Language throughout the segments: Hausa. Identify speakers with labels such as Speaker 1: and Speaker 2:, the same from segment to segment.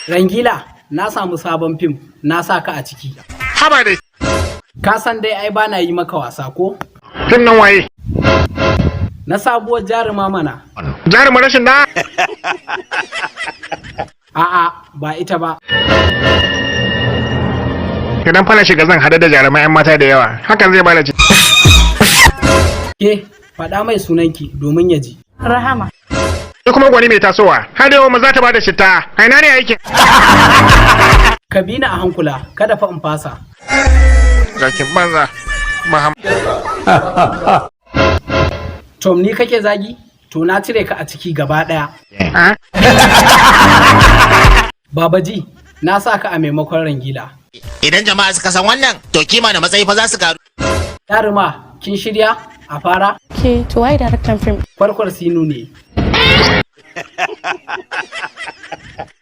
Speaker 1: Rangila, na samu sabon fim, na sa ka a ciki.
Speaker 2: Haba dai.
Speaker 1: Ka san dai ai bana yi maka wasa ko?
Speaker 2: Fim nan waye?
Speaker 1: Na sabuwar jaruma mana.
Speaker 2: Jarumin rashin da?
Speaker 1: A'a, ba ita ba.
Speaker 2: Idan fa na shiga zan hada da jarumai 'yan mata da yawa. Hakan zai bada ciki.
Speaker 1: Ke, faɗa mai sunanki domin ya ji.
Speaker 3: Rahama.
Speaker 2: Ni kuma gwani mai tasowa. Har da yawa maza ta bada shitta. A ina ne aikin?
Speaker 1: Ka bi ni a hankula, kada fa in fasa.
Speaker 2: Zakin banza.
Speaker 1: Tom, ni kake zagi? To na cire ka a ciki gaba ɗaya. Babaji, na sa ka a maimakon Rangila.
Speaker 4: Idan jama'a suka san wannan, to kima da matsayi fa za su karu.
Speaker 1: Jaruma, kin shirya a fara?
Speaker 3: Ke, to wai daraktan fim.
Speaker 1: Kwarkwar Sinu ne.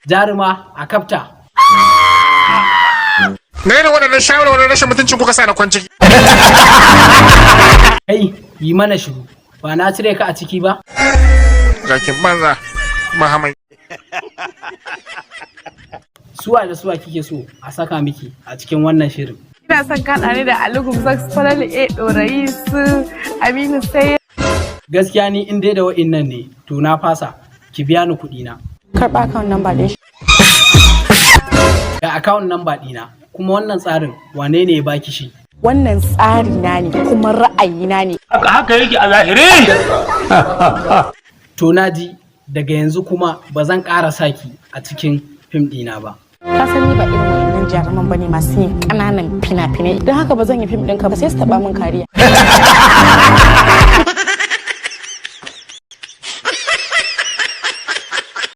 Speaker 1: Jaruma, a kafta.
Speaker 2: Na yi da waɗannan shawarwarin rashin mutuncin kuka sa na kwanci.
Speaker 1: Kai, yi mana shiru. Ba na cire ka a ciki ba?
Speaker 2: Zakin banza. Mahamai.
Speaker 1: Suwa da suwa kike so a saka miki a cikin wannan shirin?
Speaker 3: Ina son kaɗa ne da Alugum Zax Falal A Ɗorayi su Aminu sai.
Speaker 1: Gaskiya ni in dai da wa'innan ne, to na fasa. Ki biya ni kuɗi na.
Speaker 3: Karɓa akawun nan ba shi.
Speaker 1: Ga akawun nan ba ɗina, kuma wannan tsarin wane ne ya baki shi?
Speaker 3: Wannan tsari na ne kuma ra'ayi na ne.
Speaker 5: Haka yake a zahiri.
Speaker 1: To na ji, daga yanzu kuma ba zan ƙara saki a cikin fim ɗina ba.
Speaker 3: Ka san ni ba irin wayannan jaruman bane masu yin ƙananan fina-finai. Don haka ba zan yi fim ɗinka ba sai su taɓa min kariya.